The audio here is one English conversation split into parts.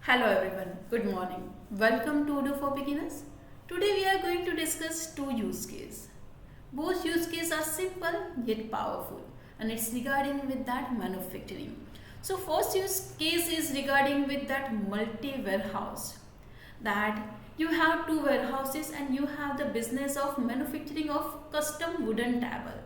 Hello everyone, good morning. Welcome to Odoo for Beginners. Today we are going to discuss two use cases. Both use cases are simple yet powerful, and it's regarding with that manufacturing. So first use case is regarding with that multi-warehouse, that you have two warehouses and you have the business of manufacturing of custom wooden table,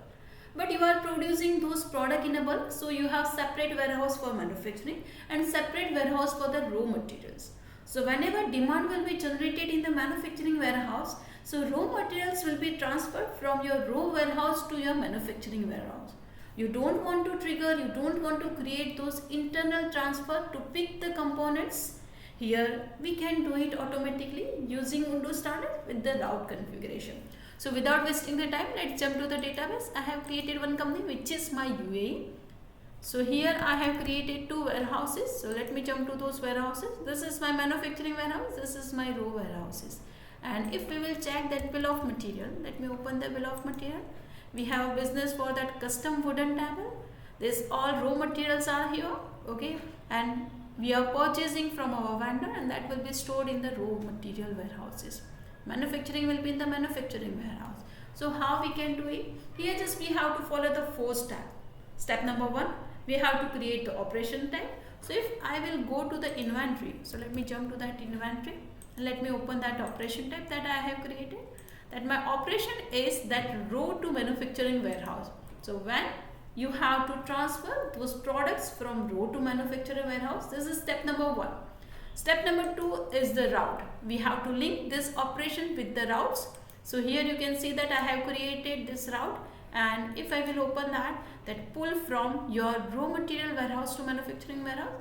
but you are producing those product in a bulk, so you have separate warehouse for manufacturing and separate warehouse for the raw materials. So whenever demand will be generated in the manufacturing warehouse, so raw materials will be transferred from your raw warehouse to your manufacturing warehouse. You don't want to trigger, you don't want to create those internal transfer to pick the components. Here we can do it automatically using Odoo standard with the route configuration. So without wasting the time, let's jump to the database. I have created one company which is my UAE. So here I have created two warehouses. So let me jump to those warehouses. This is my manufacturing warehouse. This is my raw warehouses. And if we will check that bill of material, let me open the bill of material. We have a business for that custom wooden table. This all raw materials are here. Okay. And we are purchasing from our vendor, and that will be stored in the raw material warehouses. Manufacturing will be in the manufacturing warehouse. So how we can do it? Here just we have to follow the four steps. Step number one, we have to create the operation type. So if I will go to the inventory, so let me jump to that inventory and let me open that operation type that I have created. That my operation is that raw to manufacturing warehouse. So when you have to transfer those products from raw to manufacturing warehouse, this is step number one. Step number two is the route. We have to link this operation with the routes. So here you can see that I have created this route, and if I will open that pull from your raw material warehouse to manufacturing warehouse.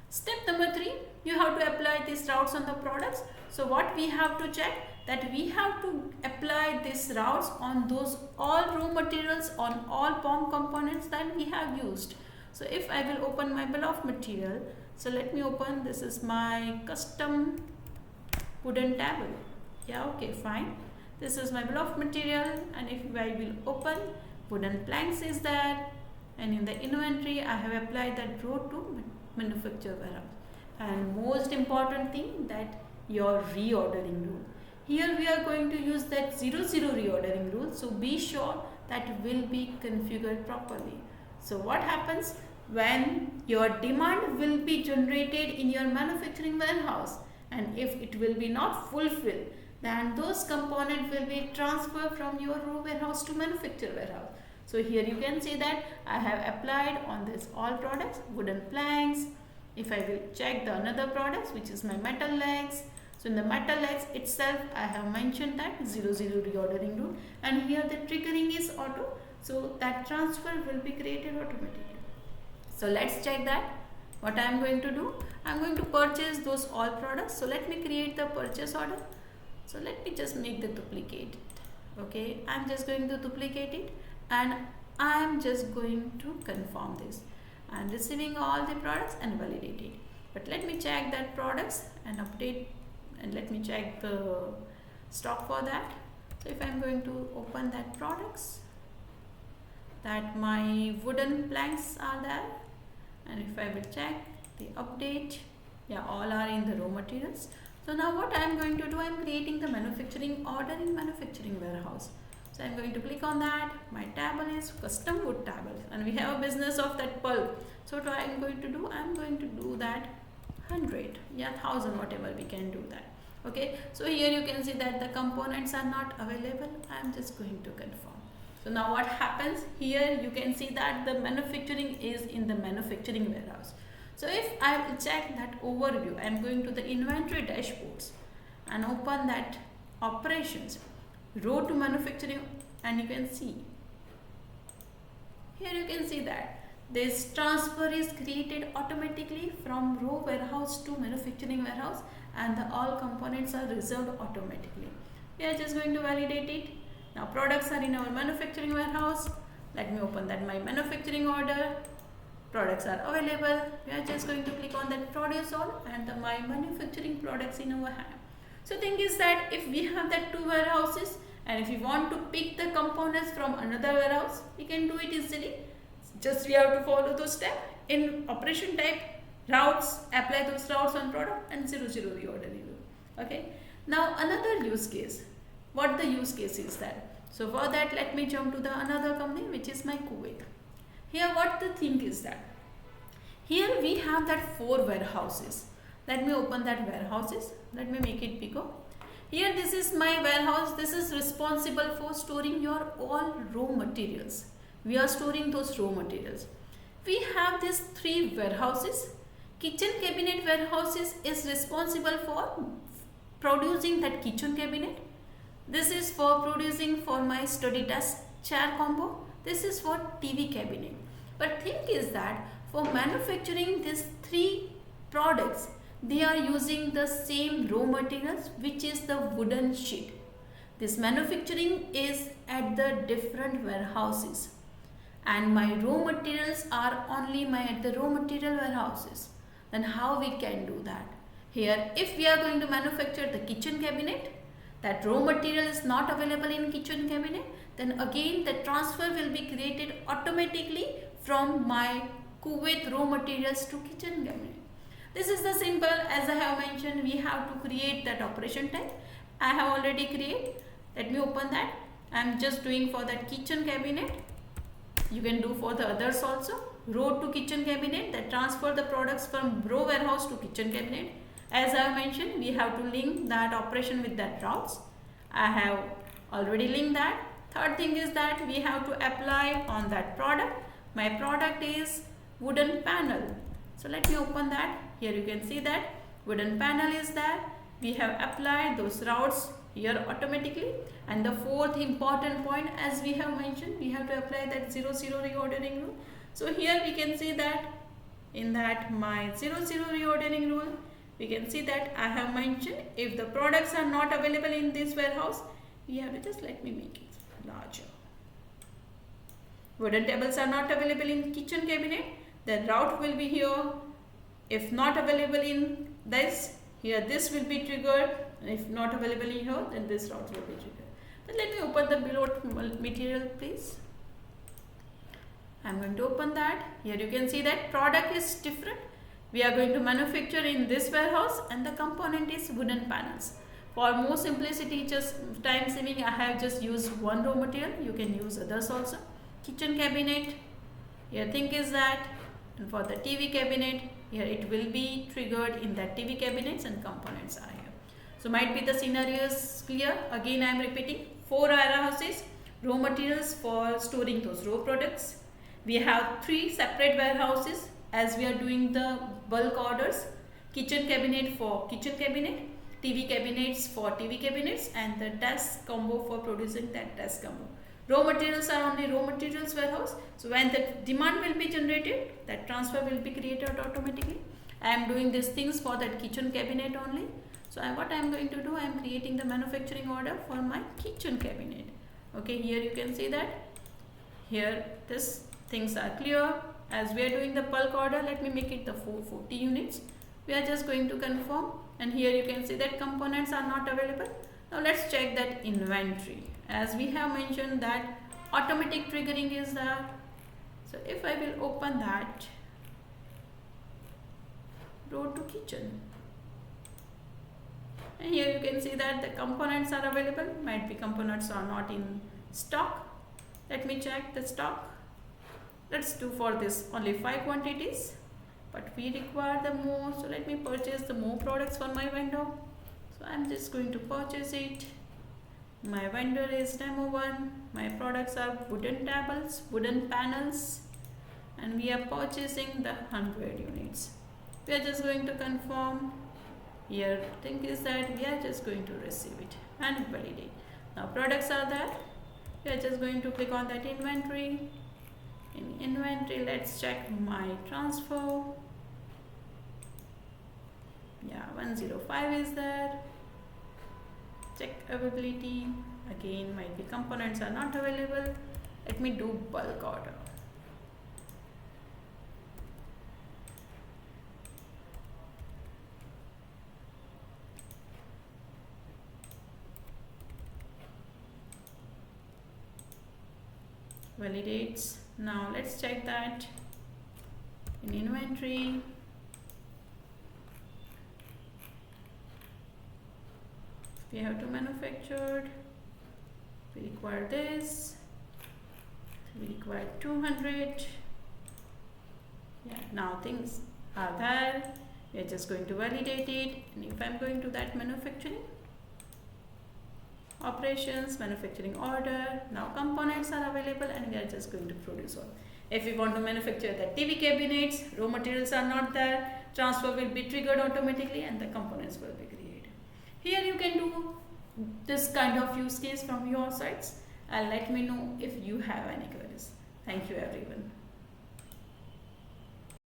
Step number three, you have to apply these routes on the products. So what we have to check, that we have to apply these routes on those all raw materials, on all POM components that we have used. So if I will open my bill of material, so let me open, this is my custom wooden table. Yeah, okay, fine. This is my bill of material, and if I will open, wooden planks is there, and in the inventory I have applied that raw to manufacture warehouse. And most important thing, that your reordering rule. Here we are going to use that 00 reordering rule, so be sure that will be configured properly. So what happens when your demand will be generated in your manufacturing warehouse, and if it will be not fulfilled, then those components will be transferred from your raw warehouse to manufacturer warehouse. So here you can see that I have applied on this all products wooden planks. If I will check the another products, which is my metal legs, so in the metal legs itself I have mentioned that 00 reordering rule, and here the triggering is auto, so that transfer will be created automatically. So let's check that. What I am going to do, I am going to purchase those all products. So let me create the purchase order. So let me just make the duplicate. Okay, I am just going to duplicate it, and I am just going to confirm this. I am receiving all the products and validate it. But let me check that products and update, and let me check the stock for that. So if I am going to open that products, that my wooden planks are there, and if I will check the update, yeah, all are in the raw materials. So now what I am going to do, I am creating the manufacturing order in manufacturing warehouse. So I am going to click on that. My table is custom wood table, and we have a business of that pulp. So what I am going to do, I am going to do that 100, yeah, 1000, whatever we can do that. Okay, so here you can see that the components are not available. I am just going to confirm. So now what happens, here you can see that the manufacturing is in the manufacturing warehouse. So if I will check that overview, I am going to the inventory dashboards and open that operations, raw to manufacturing, and you can see, here you can see that this transfer is created automatically from raw warehouse to manufacturing warehouse, and the all components are reserved automatically. We are just going to validate it. Now products are in our manufacturing warehouse. Let me open that my manufacturing order. Products are available. We are just going to click on that produce all, and my manufacturing products in our hand. So thing is that if we have that two warehouses, and if we want to pick the components from another warehouse, we can do it easily. Just we have to follow those steps. In operation type, routes, apply those routes on product, and 0 reordering rule. Okay. Now another use case. What the use case is that? So for that, let me jump to the another company, which is my Kuwait. Here what the thing is that, here we have that 4 warehouses. Let me open that warehouses. Let me make it bigger. Here this is my warehouse. This is responsible for storing your all raw materials. We are storing those raw materials. We have these 3 warehouses. Kitchen cabinet warehouses is responsible for producing that kitchen cabinet. This is for producing for my study desk chair combo. This is for TV cabinet. But thing is that for manufacturing these 3 products, they are using the same raw materials, which is the wooden sheet. This manufacturing is at the different warehouses, and my raw materials are only at the raw material warehouses. Then how we can do that? Here, if we are going to manufacture the kitchen cabinet, that raw material is not available in kitchen cabinet, then again the transfer will be created automatically from my Kuwait raw materials to kitchen cabinet. This is the simple, as I have mentioned, we have to create that operation type. I have already created. Let me open that. I am just doing for that kitchen cabinet. You can do for the others also. Row to kitchen cabinet, that transfer the products from raw warehouse to kitchen cabinet. As I have mentioned, we have to link that operation with that routes. I have already linked that. Third thing is that we have to apply on that product. My product is wooden panel. So let me open that. Here you can see that wooden panel is there. We have applied those routes here automatically. And the fourth important point, as we have mentioned, we have to apply that 0 reordering rule. So here we can see that in that my 0 reordering rule, we can see that I have mentioned if the products are not available in this warehouse, we have to just let me make it larger. Wooden tables are not available in kitchen cabinet, the route will be here. If not available in this, here this will be triggered. And if not available in here, then this route will be triggered. Then let me open the bill of material, please. I am going to open that. Here you can see that product is different. We are going to manufacture in this warehouse and the component is wooden panels. For more simplicity, just time saving, I have just used one raw material. You can use others also. Kitchen cabinet, here thing is that, and for the TV cabinet, here it will be triggered in that TV cabinets and components are here. So might be the scenarios clear. Again I am repeating, 4 warehouses, raw materials for storing those raw products. We have 3 separate warehouses as we are doing the bulk orders. Kitchen cabinet for kitchen cabinet, TV cabinets for TV cabinets, and the desk combo for producing that desk combo. Raw materials are only raw materials warehouse. So when the demand will be generated, that transfer will be created automatically. I am doing these things for that kitchen cabinet only. So what I am going to do, I am creating the manufacturing order for my kitchen cabinet. Okay, here you can see that. Here this things are clear. As we are doing the bulk order, let me make it the 440 units. We are just going to confirm, and here you can see that components are not available. Now let's check that inventory. As we have mentioned that automatic triggering is there. So if I will open that, row to kitchen, and here you can see that the components are available. Might be components are not in stock. Let me check the stock. Let's do for this only 5 quantities, but we require the more. So let me purchase the more products for my vendor. So I'm just going to purchase it. My vendor is demo 1. My products are wooden tables, wooden panels, and we are purchasing the 100 units. We are just going to confirm. Here thing is that we are just going to receive it and validate. Now products are there. We are just going to click on that inventory. In inventory, let's check my transfer. Yeah, 105 is there. Check availability. Again, might be components are not available. Let me do bulk order. Validates. Now let's check that in inventory. we have to manufacture. We require this. We require 200. Yeah, now things are there. We are just going to validate it. And if I'm going to that manufacturing operations, manufacturing order, now components are available and we are just going to produce all. If we want to manufacture the TV cabinets, raw materials are not there, transfer will be triggered automatically and the components will be created. Here you can do this kind of use case from your sides and let me know if you have any queries. Thank you everyone.